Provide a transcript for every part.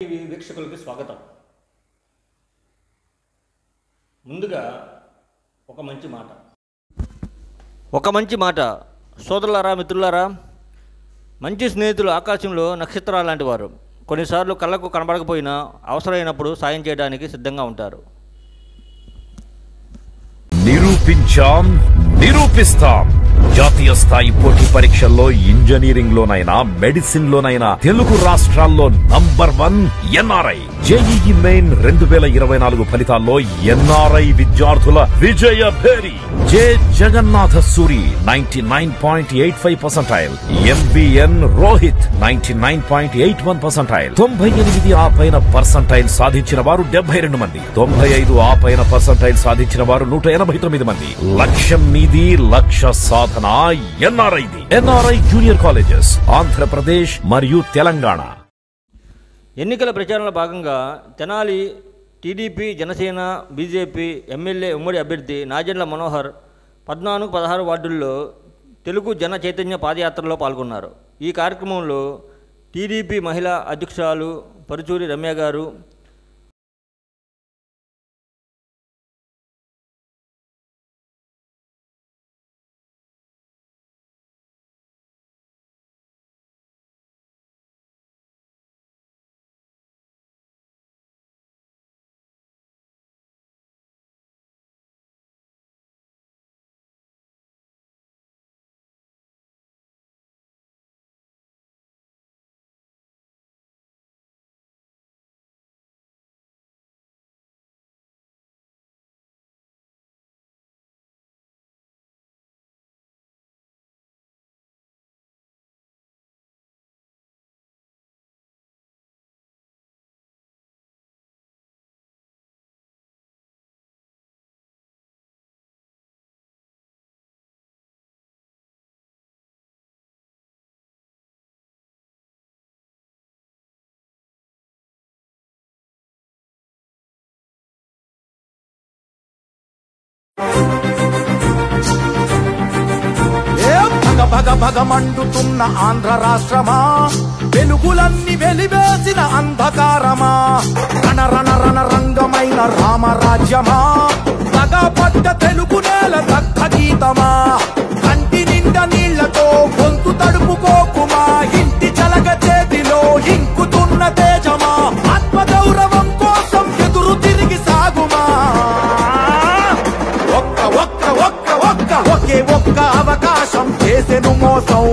TV వీక్షకులకు స్వాగతం. ముందుగా ఒక మంచి మాట సోదరులారా, మిత్రులారా, మంచి స్నేహితులు ఆకాశంలో నక్షత్రాలు లాంటి వారు. కొన్నిసార్లు కళ్ళకు కనబడకపోయినా అవసరమైనప్పుడు సాయం చేయడానికి సిద్ధంగా ఉంటారు. నిరూపిస్తాం. జాతీయ స్థాయి పోటీ పరీక్షల్లో ఇంజనీరింగ్ లోనైనా మెడిసిన్ లోనైనా తెలుగు రాష్ట్రాల్లో నంబర్ 1 ఎన్ఆర్ఐ. జేఈఈ మెయిన్ 2024 ఫలితాల్లో ఎన్ఆర్ఐ విద్యార్థుల విజయ భేరి. జె జగన్నాథ సూరి 99.85%, ఎంబిఎన్ రోహిత్ 99.81%, 98 ఆ పైన పర్సంటైల్ సాధించిన వారు 72 మంది, 95 ఆ పైన పర్సంటైల్ సాధించిన వారు 189 మంది. లక్ష్యం మీది, లక్ష్య సాధన ఎన్ఆర్ఐది. ఎన్ఆర్ఐ జూనియర్ కాలేజెస్ ఆంధ్రప్రదేశ్ మరియు తెలంగాణ. ఎన్నికల ప్రచారంలో భాగంగా Tenali TDP, Janasena, BJP MLA ఉమ్మడి అభ్యర్థి నాదెండ్ల మనోహర్ 14, 16 వార్డుల్లో తెలుగు జన చైతన్య పాదయాత్రలో పాల్గొన్నారు. ఈ కార్యక్రమంలో టీడీపీ మహిళా అధ్యక్షురాలు పరుచూరి రమ్య గారు, భగ భగ మండుతున్న ఆంధ్ర రాష్ట్రమా, వెలుగులన్నీ వెలివేసిన అంధకారమా, రణ రణ రణ రంగమైన రామరాజ్యమా, పగపడ్డ తెలుగు నేల దగ్ధ గీతమా, కంటి నిండా నీళ్లతో గొంతు తడుపుకోకుమా, ఇంటి చలగ చేతిలో ఇంకుతున్న తేజమా, ఆత్మగౌరవం కోసం ఎదురు తిరిగి సాగుమా, ఒకే ఒక్క అవకాశం చేసెను మోసం,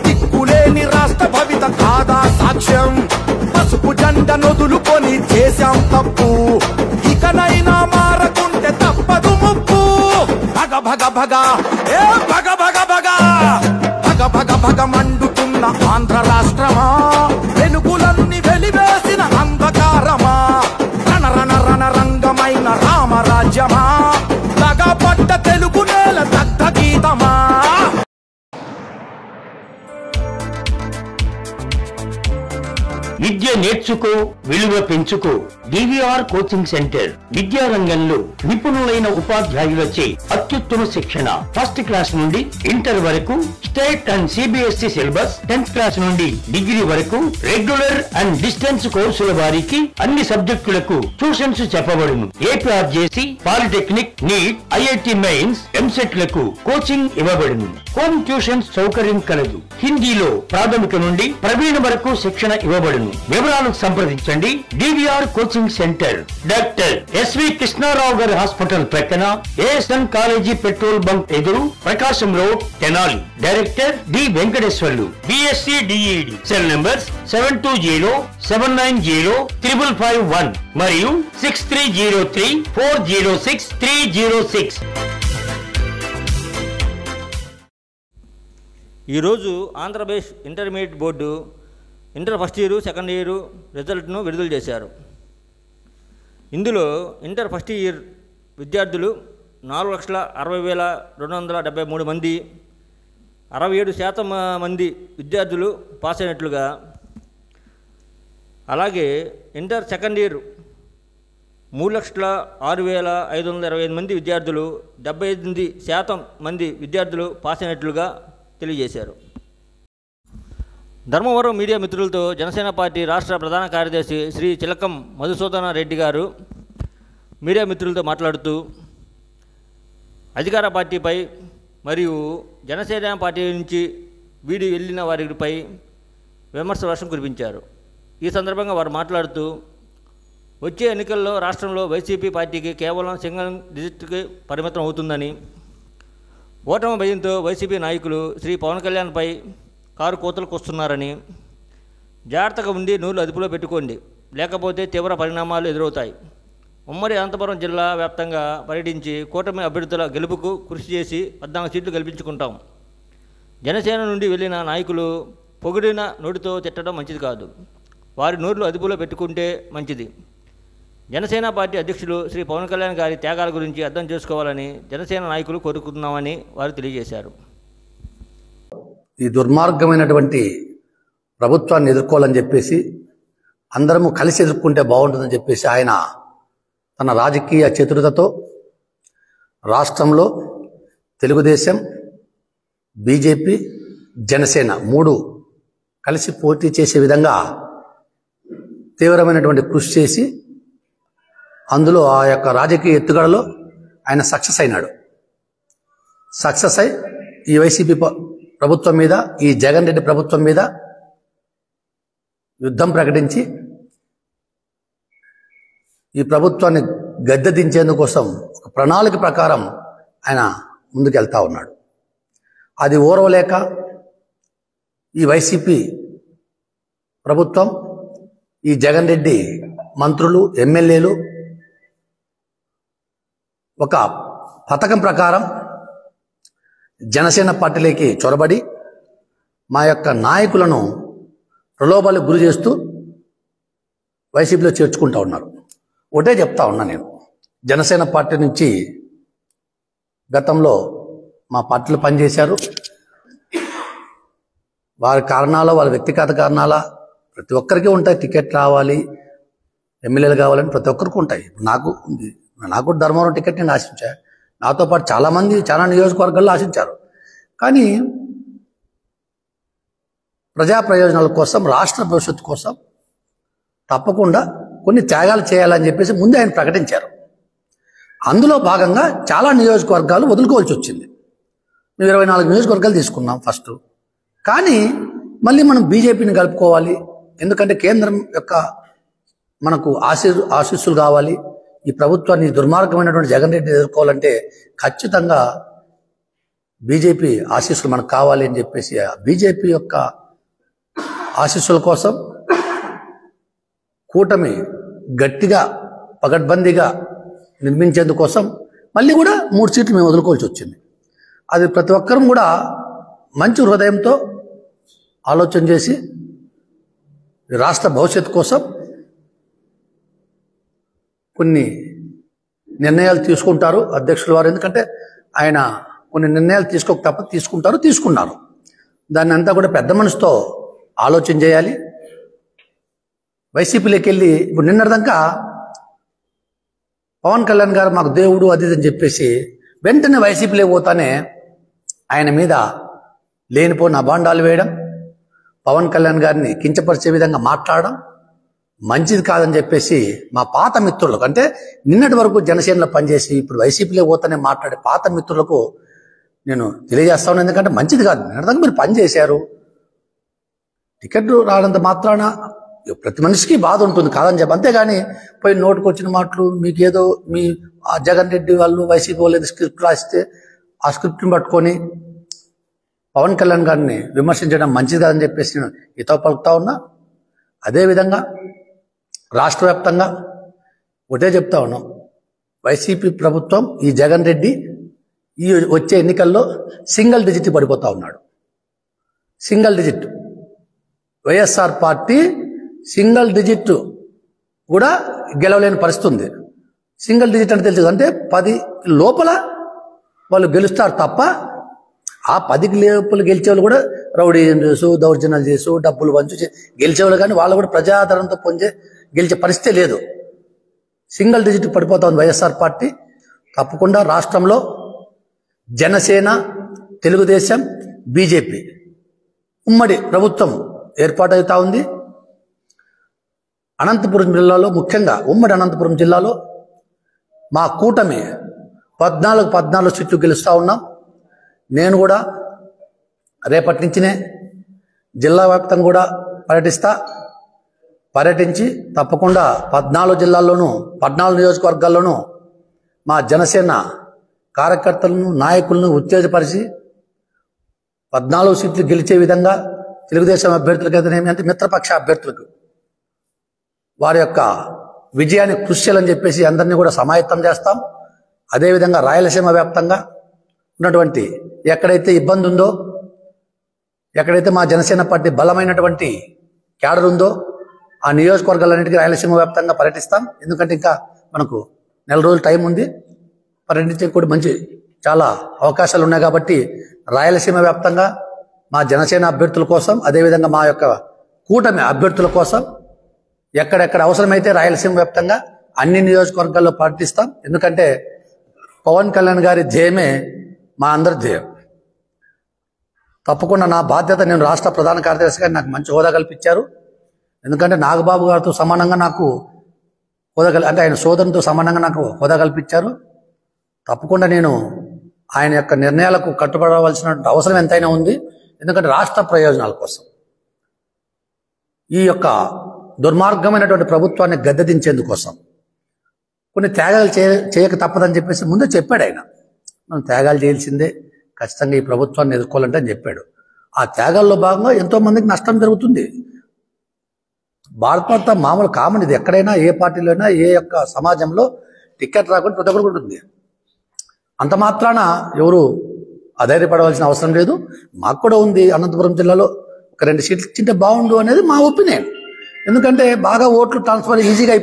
దిక్కులేని రాష్ట్ర భవిత కాదా సాక్ష్యం, పసుపు జెండ నొదులుకొని చేశాం తప్పు, ఇకనైనా మారకుంటే తప్పదు ముప్పు. భగ భగ భగ ఏ భగ భగ భగ భగ భగ భగ మండుతున్న ఆంధ్ర రాష్ట్రమా, వెలుగులన్నీ వెలివేసిన అంధకారమా, రణ రణ రణ రంగమైన రామరాజ్యమా, పడ్డ తెలుగు నేల దగ్ధ గీతమా. విద్య నేర్చుకో, విలువ పెంచుకో. డివిఆర్ కోచింగ్ సెంటర్ విద్యారంగంలో నిపుణులైన ఉపాధ్యాయులచే అత్యుత్తమ శిక్షణ. ఫస్ట్ క్లాస్ నుండి ఇంటర్ వరకు state and CBSE syllabus, 10th class నుండి డిగ్రీ వరకు రెగ్యులర్ అండ్ డిస్టెన్స్ కోర్సుల వారికి అన్ని సబ్జెక్టులకు ట్యూషన్స్ చెప్పబడును. APRJC, polytechnic, NEET, IIT mains, EAMCET లకు కోచింగ్ ఇవ్వబడును. హోమ్ ట్యూషన్స్ సౌకర్యం కలదు. హిందీలో ప్రాథమిక నుండి ప్రవీణ వరకు శిక్షణ ఇవ్వబడును. వివరాలకు సంప్రదించండి. DVR coaching centre, doctor SV Krishna Rao గారి హాస్పిటల్ ప్రక్కన, ఏఎస్ఎన్ కాలేజీ పెట్రోల్ బంక్ ఎదురు, Prakasam road, Tenali. Director D Venkateswarlu, BSc DEd. Cell numbers 7207905551 మరియు 6303406306. ఈరోజు Andhra Pradesh intermediate board inter first year, second year రిజల్ట్ను విడుదల చేశారు. ఇందులో ఇంటర్ ఫస్ట్ ఇయర్ విద్యార్థులు 4,60,273 మంది, 67% మంది విద్యార్థులు పాస్ అయినట్లుగా, అలాగే ఇంటర్ సెకండ్ ఇయర్ 3,06,525 మంది విద్యార్థులు, 78% మంది విద్యార్థులు పాస్ అయినట్లుగా తెలియజేశారు. ధర్మవరం మీడియా మిత్రులతో జనసేన పార్టీ రాష్ట్ర ప్రధాన కార్యదర్శి శ్రీ చిలకం మధుసూదన రెడ్డి గారు మీడియా మిత్రులతో మాట్లాడుతూ అధికార పార్టీపై మరియు జనసేన పార్టీ నుంచి వీడి వెళ్ళిన వారిపై విమర్శ వర్షం కురిపించారు. ఈ సందర్భంగా వారు మాట్లాడుతూ వచ్చే ఎన్నికల్లో రాష్ట్రంలో వైసీపీ పార్టీకి కేవలం సింగిల్ డిజిట్కి పరిమితం అవుతుందని, ఓటమి భయంతో వైసీపీ నాయకులు శ్రీ పవన్ కళ్యాణ్పై కారు కోతలకు వస్తున్నారని, జాగ్రత్తగా ఉండి నూలు అదుపులో పెట్టుకోండి, లేకపోతే తీవ్ర పరిణామాలు ఎదురవుతాయి. ఉమ్మడి అనంతపురం జిల్లా వ్యాప్తంగా పర్యటించి కూటమి అభ్యర్థుల గెలుపుకు కృషి చేసి 14 సీట్లు గెలిపించుకుంటాం. జనసేన నుండి వెళ్ళిన నాయకులు పొగిడిన నోటితో తిట్టడం మంచిది కాదు. వారి నోర్లు అదుపులో పెట్టుకుంటే మంచిది. జనసేన పార్టీ అధ్యక్షులు శ్రీ పవన్ కళ్యాణ్ గారి త్యాగాల గురించి అర్థం చేసుకోవాలని జనసేన నాయకులు కోరుకుంటున్నామని వారు తెలియజేశారు. ఈ దుర్మార్గమైనటువంటి ప్రభుత్వాన్ని ఎదుర్కోవాలని చెప్పేసి అందరము కలిసి ఎదుర్కొంటే బాగుంటుందని చెప్పేసి ఆయన తన రాజకీయ చతురతతో రాష్ట్రంలో తెలుగుదేశం, బీజేపీ, జనసేన 3 కలిసి పోటీ చేసే విధంగా తీవ్రమైనటువంటి కృషి చేసి అందులో ఆ యొక్క రాజకీయ ఎత్తుగడలో ఆయన సక్సెస్ అయినాడు. సక్సెస్ అయి ఈ వైసీపీ ప్రభుత్వం మీద, ఈ జగన్ రెడ్డి ప్రభుత్వం మీద యుద్ధం ప్రకటించి ఈ ప్రభుత్వాన్ని గద్దె దించేందుకోసం ఒక ప్రణాళిక ప్రకారం ఆయన ముందుకెళ్తా ఉన్నాడు. అది ఓర్వలేక ఈ వైసీపీ ప్రభుత్వం, ఈ జగన్ రెడ్డి మంత్రులు, ఎమ్మెల్యేలు ఒక పథకం ప్రకారం జనసేన పార్టీలోకి చొరబడి మా యొక్క నాయకులను ప్రలోభాలకు గురి చేస్తూ వైసీపీలో చేర్చుకుంటా ఉన్నారు. ఒకటే చెప్తా ఉన్నా, నేను జనసేన పార్టీ నుంచి గతంలో మా పార్టీలో పనిచేశారు. వారి కారణాల, వాళ్ళ వ్యక్తిగత కారణాల ప్రతి ఒక్కరికి ఉంటాయి. టికెట్ రావాలి, ఎమ్మెల్యేలు కావాలని ప్రతి ఒక్కరికి ఉంటాయి. నాకు ధర్మవరం టికెట్ నేను ఆశించా. నాతో పాటు చాలామంది చాలా నియోజకవర్గాల్లో ఆశించారు. కానీ ప్రజా ప్రయోజనాల కోసం, రాష్ట్ర భవిష్యత్తు కోసం తప్పకుండా కొన్ని త్యాగాలు చేయాలని చెప్పేసి ముందే ఆయన ప్రకటించారు. అందులో భాగంగా చాలా నియోజకవర్గాలు వదులుకోవాల్సి వచ్చింది. మేము 24 నియోజకవర్గాలు తీసుకున్నాం ఫస్ట్. కానీ మళ్ళీ మనం బీజేపీని కలుపుకోవాలి, ఎందుకంటే కేంద్రం యొక్క మనకు ఆశీస్సులు కావాలి. ఈ ప్రభుత్వాన్ని, దుర్మార్గమైనటువంటి జగన్ రెడ్డి ఎదుర్కోవాలంటే ఖచ్చితంగా బీజేపీ ఆశీస్సులు మనకు కావాలి అని చెప్పేసి బీజేపీ యొక్క ఆశీస్సుల కోసం కూటమి గట్టిగా పగడ్బందీగా నిర్మించేందుకోసం మళ్ళీ కూడా 3 సీట్లు మేము వదులుకోవాల్సి వచ్చింది. అది ప్రతి ఒక్కరం కూడా మంచి హృదయంతో ఆలోచన చేసి రాష్ట్ర భవిష్యత్తు కోసం కొన్ని నిర్ణయాలు తీసుకుంటారు అధ్యక్షుల వారు. ఎందుకంటే ఆయన కొన్ని నిర్ణయాలు తీసుకోక తప్ప తీసుకున్నారు. దాన్ని అంతా కూడా పెద్ద మనసుతో ఆలోచన చేయాలి. వైసీపీలోకి వెళ్ళి ఇప్పుడు నిన్నటిదాకా పవన్ కళ్యాణ్ గారు మాకు దేవుడు అది అని చెప్పేసి వెంటనే వైసీపీలోకి పోతానే ఆయన మీద లేనిపోయిన అభాండాలు వేయడం, పవన్ కళ్యాణ్ గారిని కించపరిచే విధంగా మాట్లాడడం మంచిది కాదని చెప్పేసి మా పాత మిత్రులకు, అంటే నిన్నటి వరకు జనసేనలో పనిచేసి ఇప్పుడు వైసీపీలో పోతానే మాట్లాడే పాత మిత్రులకు నేను తెలియజేస్తాను. ఎందుకంటే మంచిది కాదు. నిన్నటిదాకా మీరు పనిచేశారు, టికెట్ రానంత మాత్రాన ప్రతి మనిషికి బాధ ఉంటుంది కాదని చెప్పి, అంతేగాని పోయి నోటుకు వచ్చిన మాటలు మీకేదో మీ జగన్ రెడ్డి వాళ్ళు వైసీపీ వాళ్ళు ఏదో స్క్రిప్ట్ రాస్తే ఆ స్క్రిప్ట్ని పట్టుకొని పవన్ కళ్యాణ్ గారిని విమర్శించడం మంచిది కాదని చెప్పేసి నేను హితవు పలుకుతా ఉన్నా. అదేవిధంగా రాష్ట్ర వ్యాప్తంగా ఒకటే చెప్తా ఉన్నాం, వైసీపీ ప్రభుత్వం, ఈ జగన్ రెడ్డి ఈ వచ్చే ఎన్నికల్లో సింగిల్ డిజిట్ పడిపోతా ఉన్నాడు. Single digit YSR party single digit కూడా గెలవలేని పరిస్థితి ఉంది. సింగిల్ డిజిట్ అంటే తెలుసు, అంటే 10 లోపల వాళ్ళు గెలుస్తారు తప్ప ఆ 10 లోపల గెలిచేవాళ్ళు కూడా రౌడీజం చేసు, దౌర్జన్యాలు చేసు, డబ్బులు పంచు గెలిచేవాళ్ళు, కానీ వాళ్ళు కూడా ప్రజాదరణతో గెలిచే పరిస్థితి లేదు. సింగిల్ డిజిట్ పడిపోతా ఉంది వైఎస్ఆర్ పార్టీ. తప్పకుండా రాష్ట్రంలో జనసేన, తెలుగుదేశం, బీజేపీ ఉమ్మడి ప్రభుత్వం ఏర్పాటవుతూ ఉంది. అనంతపురం జిల్లాలో, ముఖ్యంగా ఉమ్మడి అనంతపురం జిల్లాలో మా కూటమి 14 సీట్లు గెలుస్తూ ఉన్నాం. నేను కూడా రేపటి నుంచినే జిల్లా వ్యాప్తంగా కూడా పర్యటించి తప్పకుండా 14 జిల్లాల్లోనూ 14 నియోజకవర్గాల్లోనూ మా జనసేన కార్యకర్తలను, నాయకులను ఉత్తేజపరిచి 14 సీట్లు గెలిచే విధంగా తెలుగుదేశం అభ్యర్థులకు అయితేనేమి, అంటే మిత్రపక్ష అభ్యర్థులకు వారి యొక్క విజయాన్ని కృషి చేయాలని చెప్పేసి అందరినీ కూడా సమాయత్తం చేస్తాం. అదేవిధంగా రాయలసీమ వ్యాప్తంగా ఉన్నటువంటి ఎక్కడైతే ఇబ్బంది ఉందో, ఎక్కడైతే మా జనసేన పార్టీ బలమైనటువంటి క్యాడర్ ఉందో ఆ నియోజకవర్గాలన్నిటికీ రాయలసీమ వ్యాప్తంగా పర్యటిస్తాం. ఎందుకంటే ఇంకా మనకు నెల రోజులు టైం ఉంది. పర్యటించే కూడా మంచి చాలా అవకాశాలు ఉన్నాయి కాబట్టి రాయలసీమ వ్యాప్తంగా మా జనసేన అభ్యర్థుల కోసం, అదేవిధంగా మా యొక్క కూటమి అభ్యర్థుల కోసం ఎక్కడెక్కడ అవసరమైతే రాయలసీమ వ్యాప్తంగా అన్ని నియోజకవర్గాల్లో పర్యటిస్తాం. ఎందుకంటే పవన్ కళ్యాణ్ గారి ధ్యేయమే మా అందరి ధ్యేయం. తప్పకుండా నా బాధ్యత, నేను రాష్ట్ర ప్రధాన కార్యదర్శిగా నాకు మంచి హోదా కల్పించారు. ఎందుకంటే నాగబాబు గారితో సమానంగా నాకు హోదా అంటే ఆయన సోదరునితో సమానంగా నాకు హోదా కల్పించారు. తప్పకుండా నేను ఆయన యొక్క నిర్ణయాలకు కట్టుబడవలసిన అవసరం ఎంతైనా ఉంది. ఎందుకంటే రాష్ట్ర ప్రయోజనాల కోసం, ఈ యొక్క దుర్మార్గమైనటువంటి ప్రభుత్వాన్ని గద్దెదించేందుకోసం కొన్ని త్యాగాలు చేయక తప్పదని చెప్పేసి ముందే చెప్పాడు ఆయన. మనం త్యాగాలు చేయాల్సిందే, ఖచ్చితంగా ఈ ప్రభుత్వాన్ని ఎదుర్కోవాలంటే అని చెప్పాడు. ఆ త్యాగాల్లో భాగంగా ఎంతో మందికి నష్టం జరుగుతుంది. భారత మామూలు కామన్ ఇది. ఎక్కడైనా ఏ పార్టీలోనైనా ఏ యొక్క సమాజంలో టికెట్ రాకుండా ప్రతి ఒక్కరు ఉంటుంది. అంత మాత్రాన ఎవరు అధైర్యపడవలసిన అవసరం లేదు. మాకు కూడా ఉంది. అనంతపురం జిల్లాలో ఒక 2 సీట్లు ఇచ్చింటే బాగుండు అనేది మా ఒపీనియన్. ఎందుకంటే బాగా ఓట్లు ట్రాన్స్ఫర్ ఈజీగా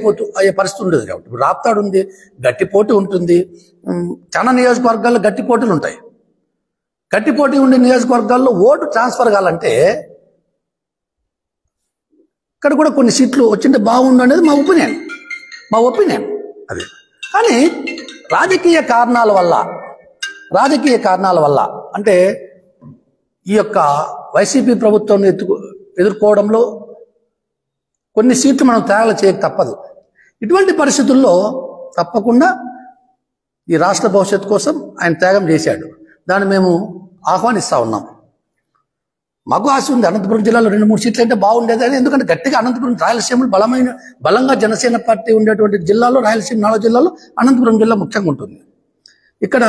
అయ్యే పరిస్థితి ఉండదు కాబట్టి. ఇప్పుడు రాప్తాడు ఉంది, గట్టి పోటీ ఉంటుంది. చాలా నియోజకవర్గాల్లో గట్టి పోటీలు ఉంటాయి. గట్టి పోటీ ఉండే నియోజకవర్గాల్లో ఓటు ట్రాన్స్ఫర్ కావాలంటే ఇక్కడ కూడా కొన్ని సీట్లు వచ్చింటే బాగుండు అనేది మా ఒపీనియన్ అది. కానీ రాజకీయ కారణాల వల్ల అంటే ఈ యొక్క వైసీపీ ప్రభుత్వాన్ని ఎదుర్కోవడంలో కొన్ని సీట్లు మనం త్యాగాలు చేయక తప్పదు. ఇటువంటి పరిస్థితుల్లో తప్పకుండా ఈ రాష్ట్ర భవిష్యత్తు కోసం ఆయన త్యాగం చేశాడు. దాన్ని మేము ఆహ్వానిస్తూ ఉన్నాం. మాకు ఆశ ఉంది అనంతపురం జిల్లాలో 2-3 సీట్లు అంటే బాగుండేది అని. ఎందుకంటే గట్టిగా అనంతపురం, రాయలసీమలో బలంగా జనసేన పార్టీ ఉండేటువంటి జిల్లాలో, రాయలసీమ 4 జిల్లాలో అనంతపురం జిల్లా ముఖ్యంగా ఉంటుంది. ఇక్కడ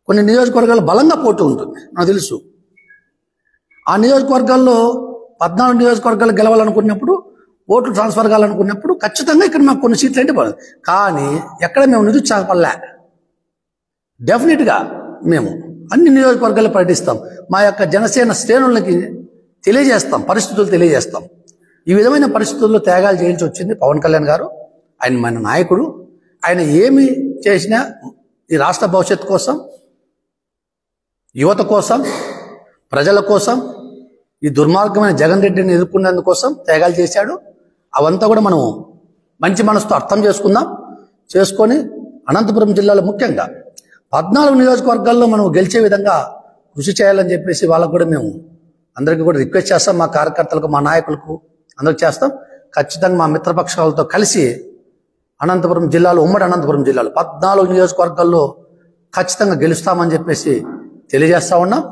కొన్ని నియోజకవర్గాలు బలంగా పోటీ ఉంటుంది, నాకు తెలుసు. ఆ నియోజకవర్గాల్లో 14 నియోజకవర్గాలు గెలవాలనుకున్నప్పుడు, ఓట్లు ట్రాన్స్ఫర్ కావాలనుకున్నప్పుడు ఖచ్చితంగా ఇక్కడ మాకు కొన్ని సీట్లు అంటే పడదు. కానీ ఎక్కడ మేము నిరుత్సాహపడలే. డెఫినెట్గా మేము అన్ని నియోజకవర్గాలు పర్యటిస్తాం. మా యొక్క జనసేన శ్రేణులకి పరిస్థితులు తెలియజేస్తాం. ఈ విధమైన పరిస్థితుల్లో త్యాగాలు చేయాల్సి వచ్చింది పవన్ కళ్యాణ్ గారు. ఆయన మన నాయకుడు. ఆయన ఏమి చేసినా ఈ రాష్ట్ర భవిష్యత్తు కోసం, యువత కోసం, ప్రజల కోసం, ఈ దుర్మార్గమైన జగన్ రెడ్డిని ఎదుర్కొనేందుకోసం త్యాగాలు చేశాడు. అవంతా కూడా మనం మంచి మనసుతో అర్థం చేసుకొని అనంతపురం జిల్లాలో ముఖ్యంగా 14 నియోజకవర్గాల్లో మనం గెలిచే విధంగా కృషి చేయాలని చెప్పేసి వాళ్ళకు కూడా మేము అందరికీ కూడా రిక్వెస్ట్ చేస్తాం. మా కార్యకర్తలకు, మా నాయకులకు అందరికి చేస్తాం. ఖచ్చితంగా మా మిత్రపక్షాలతో కలిసి అనంతపురం జిల్లాలో, ఉమ్మడి అనంతపురం జిల్లాలో 14 నియోజకవర్గాల్లో ఖచ్చితంగా గెలుస్తామని చెప్పేసి తెలియజేస్తా ఉన్నాం.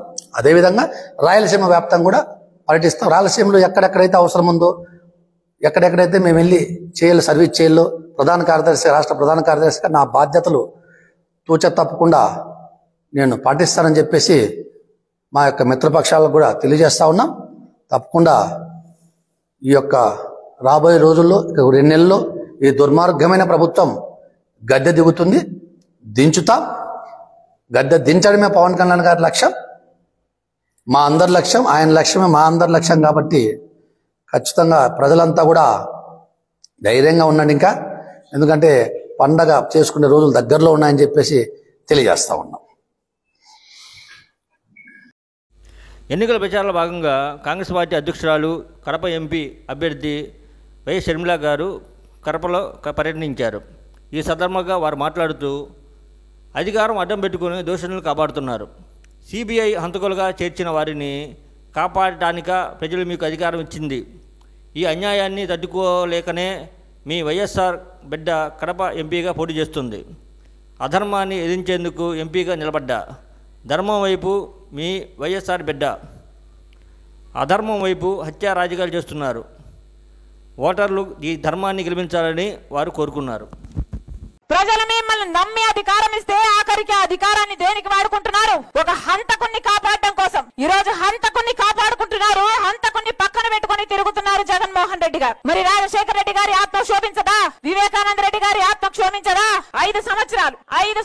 అదేవిధంగా రాయలసీమ వ్యాప్తంగా కూడా పర్యటిస్తాం. రాయలసీమలో ఎక్కడెక్కడైతే అవసరం ఉందో, ఎక్కడెక్కడైతే మేము వెళ్ళి సర్వీస్ చేయాలో, రాష్ట్ర ప్రధాన కార్యదర్శిగా నా బాధ్యతలు తూచ తప్పకుండా నేను పాటిస్తానని చెప్పేసి మా యొక్క మిత్రపక్షాలకు కూడా తెలియజేస్తా ఉన్నాం. తప్పకుండా ఈ యొక్క రాబోయే రోజుల్లో, 2 నెలల్లో ఈ దుర్మార్గమైన ప్రభుత్వం గద్దె దిగుతుంది. గద్దె దించడమే పవన్ కళ్యాణ్ గారి లక్ష్యం, మా అందరి లక్ష్యం. ఆయన లక్ష్యమే మా అందరి లక్ష్యం. కాబట్టి ఖచ్చితంగా ప్రజలంతా కూడా ధైర్యంగా ఉండండి. ఇంకా ఎందుకంటే పండగ చేసుకునే రోజులు దగ్గరలో ఉన్నాయని చెప్పేసి తెలియజేస్తా ఉన్నాం. ఎన్నికల ప్రచారంలో భాగంగా కాంగ్రెస్ పార్టీ అధ్యక్షురాలు, కడప ఎంపీ అభ్యర్థి వై షర్మిల గారు కడపలో పర్యటించారు. ఈ సందర్భంగా వారు మాట్లాడుతూ అధికారం అడ్డం పెట్టుకుని దోషులను కాపాడుతున్నారు. సిబిఐ హంతకులుగా చేర్చిన వారిని కాపాడటానిక ప్రజలు మీకు అధికారం ఇచ్చింది. ఈ అన్యాయాన్ని తట్టుకోలేకనే మీ వైఎస్ఆర్ బిడ్డ కడప ఎంపీగా పోటీ చేస్తుంది. అధర్మాన్ని ఎదిరించేందుకు ఎంపీగా నిలబడ్డా. ధర్మం వైపు మీ వైఎస్ఆర్ బిడ్డ, అధర్మం వైపు హత్యా రాజకీయాలు చేస్తున్నారు. ఓటర్లు ఈ ధర్మాన్ని గెలిపించాలని వారు కోరుకున్నారు. ప్రజలు మిమ్మల్ని నమ్మి అధికారం ఇస్తే ఆఖరికి అధికారాన్ని దేనికి వాడుకుంటున్నారు? ఒక హంతకుణ్ణి కాపాడడం కోసం. ఈ రోజు హంతకుణ్ణి కాపాడుకుంటున్నారు, హంతకుణ్ణి పక్కన పెట్టుకుని తిరుగుతున్నారు జగన్మోహన్ రెడ్డి గారు. మరి రాజశేఖర రెడ్డి గారి ఆత్మ క్షోభించదా? వివేకానంద రెడ్డి గారి ఆత్మ క్షోభించదా? 5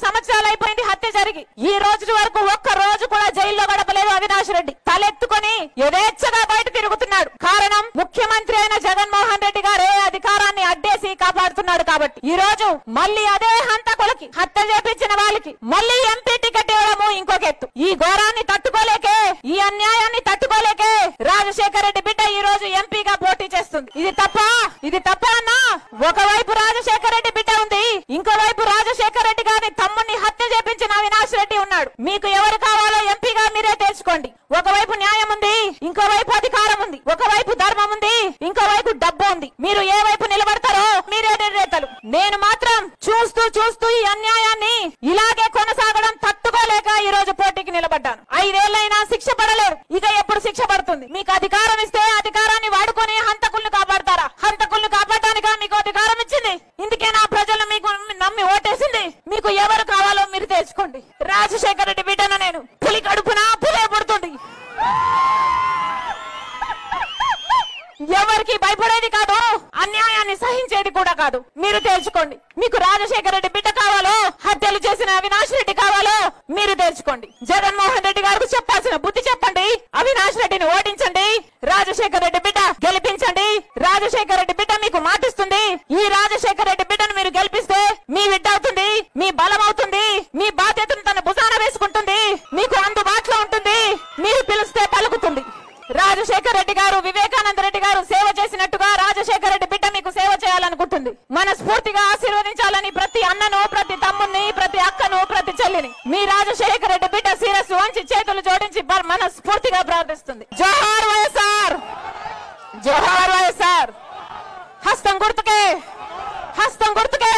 సంవత్సరాలు అయిపోయింది హత్య జరిగి. ఈ రోజు వరకు ఒక్క రోజు కూడా జైల్లో గడపలేదు అవినాష్ రెడ్డి. తలెత్తుకొని యథేచ్ఛగా బయట తిరుగుతున్నాడు. కారణం ముఖ్యమంత్రి అయిన జగన్మోహన్ రెడ్డి గారే అధికారాన్ని అడ్డేసి కాపాడుతున్నాడు కాబట్టి. ఈ రోజు మళ్ళీ అదే హంతకులకి, హత్య చేపించిన వాళ్ళకి మళ్ళీ ఎంపీ టికెట్ ఇవ్వడము ఇంకొక ఎత్తు. ఈ ఘోరాన్ని తట్టుకోలేకే, ఈ అన్యాయాన్ని తట్టుకోలేకే రాజశేఖర రెడ్డి బిడ్డ ఈ రోజు ఎంపీగా పోటీ చేస్తుంది. ఇది తప్ప అన్నా? ఒకవైపు రాజశేఖర రెడ్డి బిడ్డ ఉంది, ఇంకోవైపు రాజశేఖర రెడ్డి గారిని తమ్ముడిని హత్య చేపించిన అవినాష్ రెడ్డి ఉన్నాడు. మీకు ఎవరు కావాలో ఎంపీగా మీరే తెలుసుకోండి. ఒకవైపు న్యాయం ఉంది, ఇంకోవైపు అధికారం ఉంది. ఒకవైపు ధర్మం ఉంది, ఇంకోవైపు డబ్బు ఉంది. మీరు ఏ వైపు నిలబడతారో మీరే నిర్ణేతలు. నేను మాత్రం చూస్తూ ఈ అన్యాయాన్ని ఇలాగే కొనసాగడం తట్టుకోలేక ఈ రోజు పోటీకి నిలబడ్డాను. 5 ఏళ్లైనా శిక్ష పడలేరు, ఇక ఎప్పుడు శిక్ష పడుతుంది? మీకు అధికారం ఇస్తే అధికారాన్ని వాడుకొని హంతకుల్ని కాపాడతారా? హంతకుల్ని కాపాడటానికా మీకు అధికారం ఇచ్చింది? ఇందుకేనా ప్రజలు మీకు నమ్మి ఓటేసింది? మీకు ఎవరు కావాలో మీరు తెలుసుకోండి. రాజశేఖర రెడ్డి బిడ్డను నేను. పులి కడుపున పులే పుడుతుంది. ఎవరికి భయపడేది కాదు, అన్యాయాన్ని సహించేది కూడా కాదు. మీరు తెలుసుకోండి. మీకు రాజశేఖర రెడ్డి బిడ్డ కావాలో, హత్యలు చేసిన అవినాష్ రెడ్డి కావాలో మీరు తెలుసుకోండి. జగన్మోహన్ రెడ్డి గారికి చెప్పాల్సిన బుద్ధి చెప్పండి. అవినాష్ రెడ్డిని ఓడించండి, రాజశేఖర రెడ్డి బిడ్డ గెలిపించండి. రాజశేఖర రెడ్డి బిడ్డ మీకు మాటిస్తుంది. ఈ రాజశేఖర రెడ్డి బిడ్డను మీరు గెలిపిస్తే మీ బిడ్డ అవుతుంది, మీ బలం అవుతుంది, మీ బాధ్యతను తన భుజాన వేసుకుంటుంది, మీకు అందుబాటులో ఉంటుంది, మీరు పిలిస్తే పలుకుతుంది. రాజశేఖర రెడ్డి గారు, వివేకానంద రెడ్డి గారు సేవ చేసినట్టుగా రాజశేఖర రెడ్డి బిడ్డ మీకు సేవ చేయాలనుకుంటుంది. మనస్ఫూర్తిగా ఆశీర్వదించాలని ప్రతి అన్నను, ప్రతి తమ్ముని, ప్రతి అక్కను, ప్రతి చెల్లిని మీ రాజశేఖర రెడ్డి బిడ్డ శిరస్సు వంచి చేతులు జోడించి మనస్ఫూర్తిగా ప్రార్థిస్తుంది. జోహార్ వైఎస్ఆర్, జోహార్ వైఎస్ఆర్. హస్తం గుర్తుకే, హస్తం గుర్తుకే,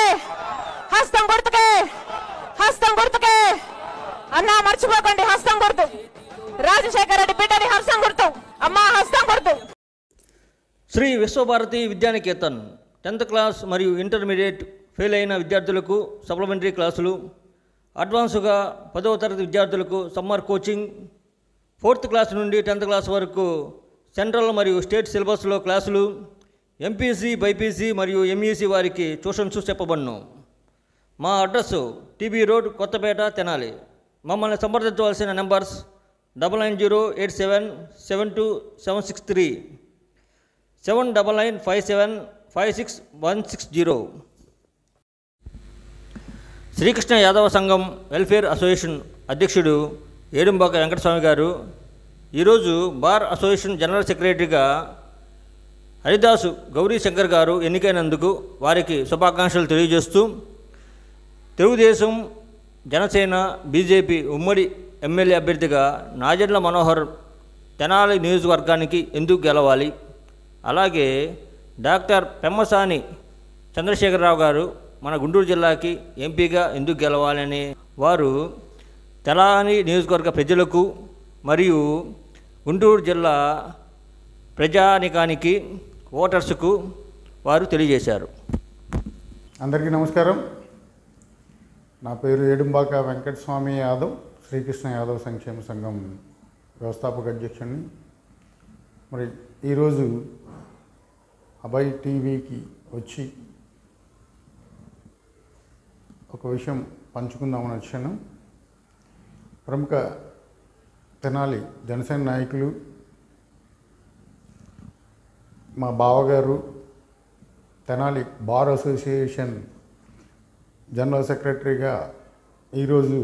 హస్తం గుర్తుకే, హస్తం గుర్తుకే. అన్నా మర్చిపోకండి, హస్తం గుర్తు. రాజశేఖర రెడ్డి బిడ్డని హస్తం గుర్తు, అమ్మా హస్తం గుర్తు. శ్రీ విశ్వభారతి విద్యానికేతన్ 10th క్లాస్ మరియు ఇంటర్మీడియట్ ఫెయిల్ అయిన విద్యార్థులకు సప్లిమెంటరీ క్లాసులు, అడ్వాన్స్గా 10వ తరగతి విద్యార్థులకు సమ్మర్ కోచింగ్, 4th క్లాస్ నుండి 10th క్లాస్ వరకు సెంట్రల్ మరియు స్టేట్ సిలబస్లో క్లాసులు, ఎంపీసీ, బైపీసీ మరియు ఎంఈసీ వారికి ట్యూషన్స్ చెప్పబడును. మా address TB road, Kothapeta, Tenali. మమ్మల్ని సంప్రదించవలసిన నెంబర్స్ 9908772763, 7995756160. శ్రీకృష్ణ యాదవ సంఘం వెల్ఫేర్ అసోసియేషన్ అధ్యక్షుడు ఏడుంబాక వెంకటస్వామి గారు ఈరోజు బార్ అసోసియేషన్ జనరల్ సెక్రటరీగా హరిదాసు గౌరీశంకర్ గారు ఎన్నికైనందుకు వారికి శుభాకాంక్షలు తెలియజేస్తూ, తెలుగుదేశం, జనసేన, బీజేపీ ఉమ్మడి ఎమ్మెల్యే అభ్యర్థిగా నాజెండ్ల మనోహర్ తెనాలి నియోజకవర్గానికి ఎందుకు గెలవాలి, అలాగే డాక్టర్ పెమ్మసాని చంద్రశేఖరరావు గారు మన గుంటూరు జిల్లాకి ఎంపీగా ఎందుకు గెలవాలని వారు తెనాలి నియోజకవర్గ ప్రజలకు మరియు గుంటూరు జిల్లా ప్రజానికానికి, ఓటర్స్కు వారు తెలియజేశారు. అందరికీ నమస్కారం. నా పేరు ఏడుంబాక వెంకటస్వామి యాదవ్, శ్రీకృష్ణ యాదవ్ సంక్షేమ సంఘం వ్యవస్థాపక అధ్యక్షుడిని. మరి ఈరోజు అభయ్ టీవీకి వచ్చి ఒక విషయం పంచుకుందామని వచ్చాను. ప్రముఖ తెనాలి జనసేన నాయకులు, మా బావగారు, తెనాలి బార్ అసోసియేషన్ జనరల్ సెక్రటరీగా ఈరోజు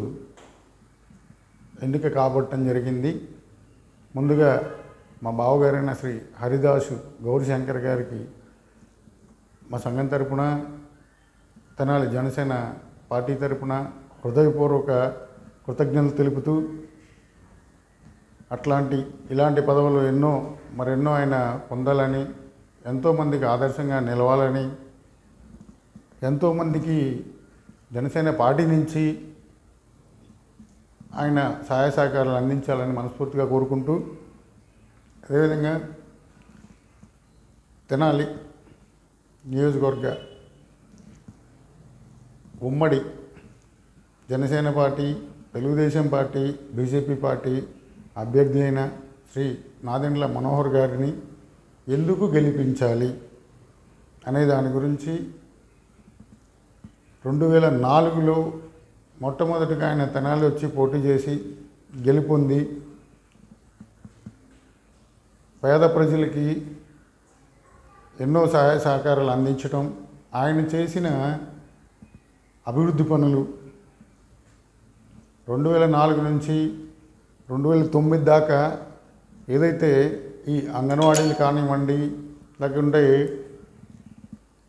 ఎన్నిక కాబట్టడం జరిగింది. ముందుగా మా బావగారైన శ్రీ హరిదాసు గౌరీశంకర్ గారికి మా సంఘం తరపున, తెనాలి జనసేన పార్టీ తరపున హృదయపూర్వక కృతజ్ఞతలు తెలుపుతూ, ఇలాంటి పదవులు మరెన్నో ఆయన పొందాలని, ఎంతోమందికి ఆదర్శంగా నిలవాలని, ఎంతోమందికి జనసేన పార్టీ నుంచి ఆయన సహాయ సహకారాలు అందించాలని మనస్ఫూర్తిగా కోరుకుంటూ, అదేవిధంగా తెనాలి నియోజకవర్గ ఉమ్మడి Janasena party, Telugu Desam party, BJP party అభ్యర్థి అయిన శ్రీ నాదెండ్ల మనోహర్ గారిని ఎందుకు గెలిపించాలి అనే దాని గురించి 2004లో మొట్టమొదటిగా ఆయన తెనాలి వచ్చి పోటీ చేసి గెలుపొంది పేద ప్రజలకి ఎన్నో సహాయ సహకారాలు అందించడం, ఆయన చేసిన అభివృద్ధి పనులు 2004 నుంచి 2009 దాకా ఏదైతే ఈ అంగన్వాడీలు కానివ్వండి, లేకుంటే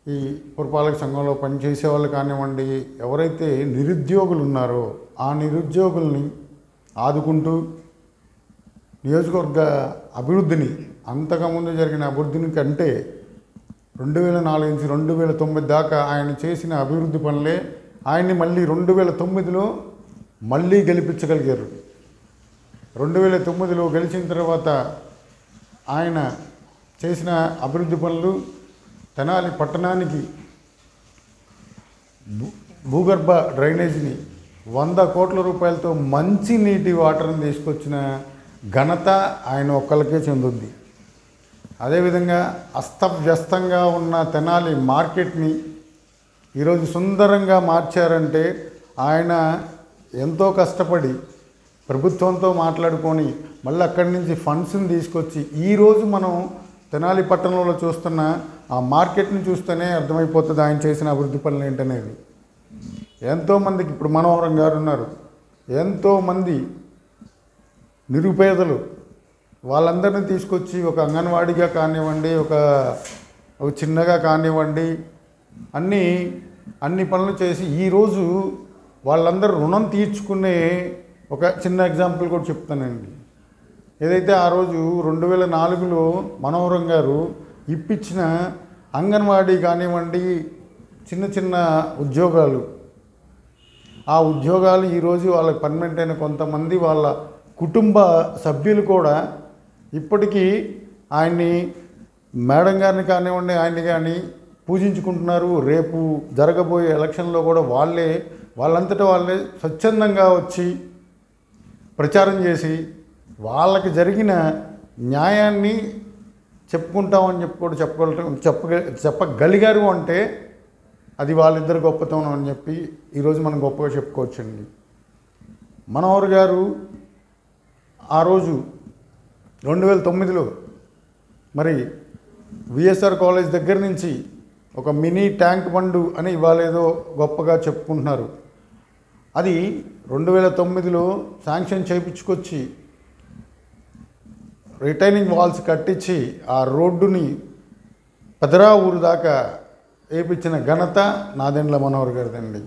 ఈ పురపాలక సంఘంలో పనిచేసే వాళ్ళు కానివ్వండి, ఎవరైతే నిరుద్యోగులు ఉన్నారో ఆ నిరుద్యోగుల్ని ఆదుకుంటూ నియోజకవర్గ అభివృద్ధిని, అంతకుముందు జరిగిన అభివృద్ధిని కంటే 2004 నుంచి 2009 దాకా ఆయన చేసిన అభివృద్ధి పనులే ఆయన్ని మళ్ళీ 2009లో మళ్ళీ గెలిపించగలిగారు. 2009లో గెలిచిన తర్వాత ఆయన చేసిన అభివృద్ధి పనులు తెనాలి పట్టణానికి భూగర్భ డ్రైనేజీని 100 కోట్ల రూపాయలతో మంచి నీటి వాటర్ని తీసుకొచ్చిన ఘనత ఆయన ఒక్కరికే చెందుద్ది. అదేవిధంగా అస్తవ్యస్తంగా ఉన్న తెనాలి మార్కెట్ని ఈరోజు సుందరంగా మార్చారంటే ఆయన ఎంతో కష్టపడి ప్రభుత్వంతో మాట్లాడుకొని మళ్ళీ అక్కడి నుంచి ఫండ్స్ని తీసుకొచ్చి ఈరోజు మనం తెనాలి పట్టణంలో చూస్తున్న ఆ మార్కెట్ని చూస్తేనే అర్థమైపోతుంది ఆయన చేసిన అభివృద్ధి పనులు ఏంటనేది. ఎంతోమందికి ఇప్పుడు మనోహరం గారు ఉన్నారు, ఎంతోమంది నిరుపేదలు, వాళ్ళందరినీ తీసుకొచ్చి ఒక అంగన్వాడీగా కానివ్వండి, ఒక చిన్నగా కానివ్వండి, అన్ని పనులు చేసి ఈరోజు వాళ్ళందరూ రుణం తీర్చుకునే ఒక చిన్న ఎగ్జాంపుల్ కూడా చెప్తానండి. ఏదైతే ఆ రోజు 2004లో మనోహరం గారు ఇప్పించిన అంగన్వాడీ కానివ్వండి, చిన్న చిన్న ఉద్యోగాలు, ఆ ఉద్యోగాలు ఈరోజు వాళ్ళకి పర్మనెంట్ అయిన కొంతమంది వాళ్ళ కుటుంబ సభ్యులు కూడా ఇప్పటికీ ఆయన్ని, మేడం గారిని కానివ్వండి, ఆయన్ని కానీ పూజించుకుంటున్నారు. రేపు జరగబోయే ఎలక్షన్లో కూడా వాళ్ళంతటా వాళ్ళే స్వచ్ఛందంగా వచ్చి ప్రచారం చేసి వాళ్ళకి జరిగిన న్యాయాన్ని చెప్పుకుంటామని చెప్పగలిగారు అంటే అది వాళ్ళిద్దరు గొప్పతనం అని చెప్పి ఈరోజు మనం గొప్పగా చెప్పుకోవచ్చండి. మనోహర్ గారు ఆ రోజు 2009లో మరి విఎస్ఆర్ కాలేజ్ దగ్గర నుంచి ఒక మినీ ట్యాంక్ బండు అని ఇవాళేదో గొప్పగా చెప్పుకుంటున్నారు. అది 2009లో శాంక్షన్ చేయించుకొచ్చి రిటైనింగ్ వాల్స్ కట్టించి ఆ రోడ్డుని పెదరా ఊరు దాకా వేయించిన ఘనత నాదెండ్ల మనోహర్ గారిదండి.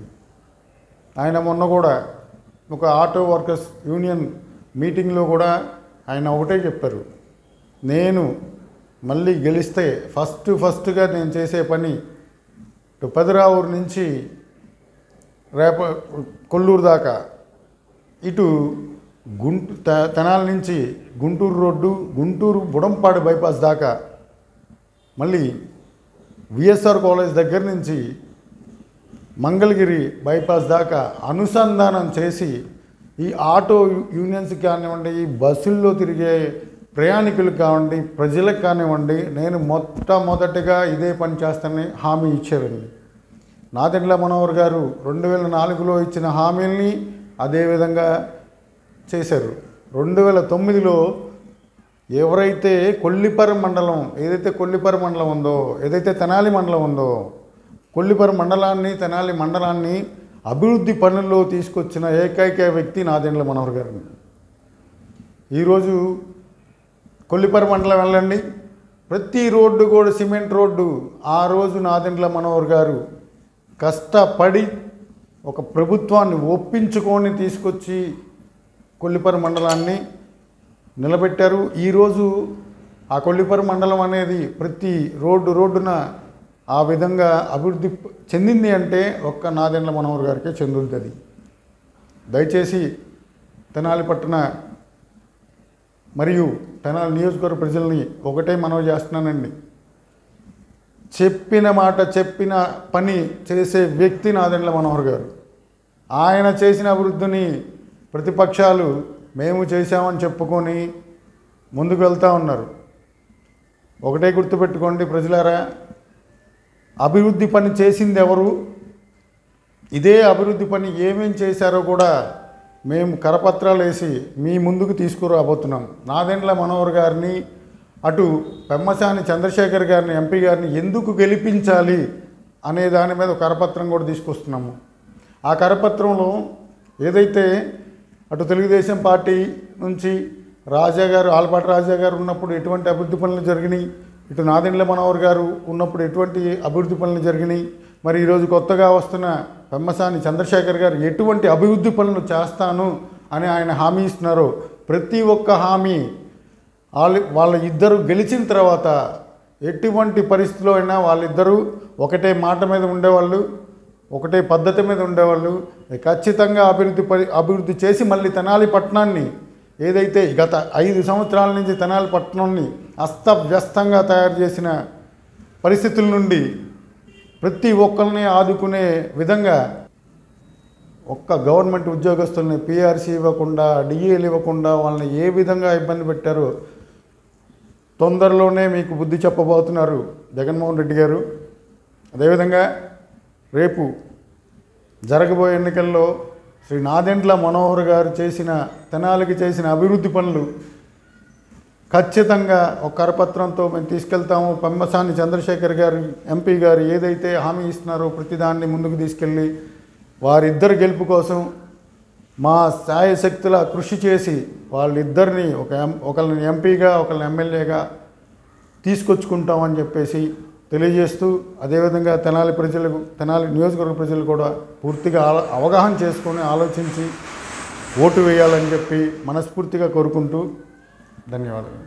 ఆయన మొన్న కూడా ఒక ఆటో వర్కర్స్ యూనియన్ మీటింగ్లో కూడా ఆయన ఒకటే చెప్పారు, నేను మళ్ళీ గెలిస్తే ఫస్ట్గా నేను చేసే పని పెదరా ఊరు నుంచి కొల్లూరు దాకా, ఇటు తెనాలి నుంచి గుంటూరు రోడ్డు, గుంటూరు బుడంపాడు బైపాస్ దాకా, మళ్ళీ విఎస్ఆర్ కాలేజ్ దగ్గర నుంచి మంగళగిరి బైపాస్ దాకా అనుసంధానం చేసి ఈ ఆటో యూనియన్స్కి కానివ్వండి, ఈ బస్సుల్లో తిరిగే ప్రయాణికులకు కానివ్వండి, ప్రజలకు కానివ్వండి, నేను మొట్టమొదటిగా ఇదే పని చేస్తానని హామీ ఇచ్చారండి. నాదెండ్ల మనోహర్ గారు 2004లో ఇచ్చిన హామీల్ని అదేవిధంగా చేశారు. 2009లో ఎవరైతే కొల్లిపర మండలం, ఏదైతే కొల్లిపర మండలం ఉందో, ఏదైతే తెనాలి మండలం ఉందో, కొల్లిపర మండలాన్ని, తెనాలి మండలాన్ని అభివృద్ధి పనుల్లో తీసుకొచ్చిన ఏకైక వ్యక్తి నాదెండ్ల మనోహర్ గారు. ఈరోజు కొల్లిపర మండలం వెళ్ళండి, ప్రతి రోడ్డు కూడా సిమెంట్ రోడ్డు. ఆ రోజు నాదెండ్ల మనోహర్ గారు కష్టపడి ఒక ప్రభుత్వాన్ని ఒప్పించుకొని తీసుకొచ్చి కొల్లిపర మండలాన్ని నిలబెట్టారు. ఈరోజు ఆ కొల్లిపర మండలం అనేది ప్రతి రోడ్డున ఆ విధంగా అభివృద్ధి చెందింది అంటే ఒక్క నాదెండ్ల మనోహర్ గారికే చెందుతుంది. దయచేసి తెనాలి పట్టణ మరియు తెనాలి నియోజకవర్గ ప్రజల్ని ఒకటే మనవి చేస్తున్నానండి. చెప్పిన మాట చెప్పిన పని చేసే వ్యక్తి నాదెండ్ల మనోహర్ గారు. ఆయన చేసిన అభివృద్ధిని ప్రతిపక్షాలు మేము చేశామని చెప్పుకొని ముందుకు వెళ్తూ ఉన్నారు. ఒకటే గుర్తుపెట్టుకోండి ప్రజలారా, అభివృద్ధి పని చేసింది ఎవరు, ఇదే అభివృద్ధి పని ఏమేం చేశారో కూడా మేము కరపత్రాలు వేసి మీ ముందుకు తీసుకురాబోతున్నాం. నాదెండ్ల మనోహర్ గారిని, అటు పెమ్మసాని చంద్రశేఖర్ గారిని, ఎంపీ గారిని ఎందుకు గెలిపించాలి అనే దాని మీద ఒక కరపత్రం కూడా తీసుకొస్తున్నాము. ఆ కరపత్రంలో ఏదైతే అటు తెలుగుదేశం పార్టీ నుంచి రాజా గారు, ఆలపాటి రాజా గారు ఉన్నప్పుడు ఎటువంటి అభివృద్ధి పనులు జరిగినాయి, ఇటు నాదెండ్ల మనోహర్ గారు ఉన్నప్పుడు ఎటువంటి అభివృద్ధి పనులు జరిగినాయి, మరి ఈరోజు కొత్తగా వస్తున్న పెమ్మసాని చంద్రశేఖర్ గారు ఎటువంటి అభివృద్ధి పనులు చేస్తాను అని ఆయన హామీ ఇస్తున్నారో ప్రతి ఒక్క హామీ వాళ్ళ ఇద్దరు గెలిచిన తర్వాత ఎటువంటి పరిస్థితిలో అయినా వాళ్ళిద్దరూ ఒకటే మాట మీద ఉండేవాళ్ళు, ఒకటే పద్ధతి మీద ఉండేవాళ్ళు. ఖచ్చితంగా అభివృద్ధి చేసి మళ్ళీ తెనాలి పట్టణాన్ని, ఏదైతే గత 5 సంవత్సరాల నుంచి తెనాలి పట్టణాన్ని అస్తవ్యస్తంగా తయారు చేసిన పరిస్థితుల నుండి ప్రతి ఒక్కరిని ఆదుకునే విధంగా, ఒక్క గవర్నమెంట్ ఉద్యోగస్తుల్ని పిఆర్సీ ఇవ్వకుండా, డిఏలు ఇవ్వకుండా వాళ్ళని ఏ విధంగా ఇబ్బంది పెట్టారో తొందరలోనే మీకు బుద్ధి చెప్పబోతున్నారు జగన్మోహన్ రెడ్డి గారు. అదేవిధంగా రేపు జరగబోయే ఎన్నికల్లో శ్రీ నాదెండ్ల మనోహర్ గారు తెనాలికి చేసిన అభివృద్ధి పనులు ఖచ్చితంగా ఒక కరపత్రంతో మేము తీసుకెళ్తాము. పెమ్మసాని చంద్రశేఖర్ గారు, ఎంపీ గారు ఏదైతే హామీ ఇస్తున్నారో ప్రతిదాన్ని ముందుకు తీసుకెళ్ళి వారిద్దరి గెలుపు కోసం మా శాయశక్తుల కృషి చేసి వాళ్ళిద్దరిని ఒకళ్ళని ఎంపీగా ఒకళ్ళని ఎమ్మెల్యేగా తీసుకొచ్చుకుంటామని చెప్పేసి తెలియజేస్తూ, అదేవిధంగా తెనాలి నియోజకవర్గ ప్రజలు కూడా పూర్తిగా అవగాహన చేసుకొని ఆలోచించి ఓటు వేయాలని చెప్పి మనస్ఫూర్తిగా కోరుకుంటూ ధన్యవాదాలు.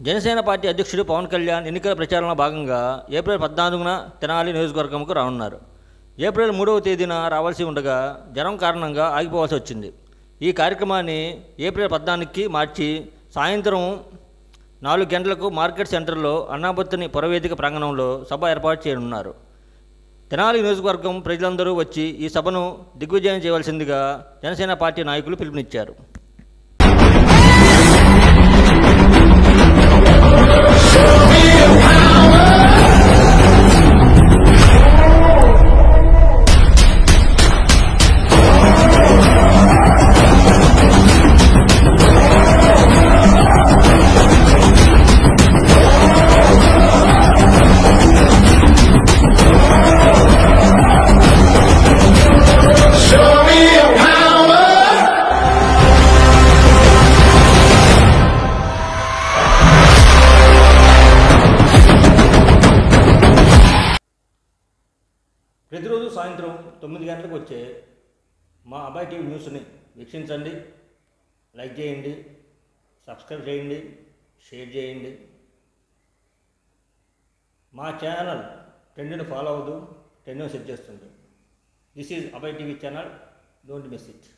జనసేన పార్టీ అధ్యక్షుడు పవన్ కళ్యాణ్ ఎన్నికల ప్రచారంలో భాగంగా ఏప్రిల్ 14న తెనాలి నియోజకవర్గంకు రానున్నారు. ఏప్రిల్ 3వ తేదీన రావాల్సి ఉండగా జ్వరం కారణంగా ఆగిపోవాల్సి వచ్చింది. ఈ కార్యక్రమాన్ని ఏప్రిల్ 14కి మార్చి సాయంత్రం 4 గంటలకు మార్కెట్ సెంటర్లో అన్నాబత్తుని పురవేదిక ప్రాంగణంలో సభ ఏర్పాటు చేయనున్నారు. తెనాలి నియోజకవర్గం ప్రజలందరూ వచ్చి ఈ సభను దిగ్విజయం చేయవలసిందిగా జనసేన పార్టీ నాయకులు పిలుపునిచ్చారు. ప్రతిరోజు సాయంత్రం 9 గంటలకు వచ్చే మా అబ్బాయి టీవీ న్యూస్ని వీక్షించండి, లైక్ చేయండి, సబ్స్క్రైబ్ చేయండి, షేర్ చేయండి. మా ఛానల్ ట్రెండ్ని ఫాలో అవ్వదు, ట్రెండ్ని సెట్ చేస్తుంది. దిస్ ఈజ్ అబ్బాయి TV channel, don't miss it.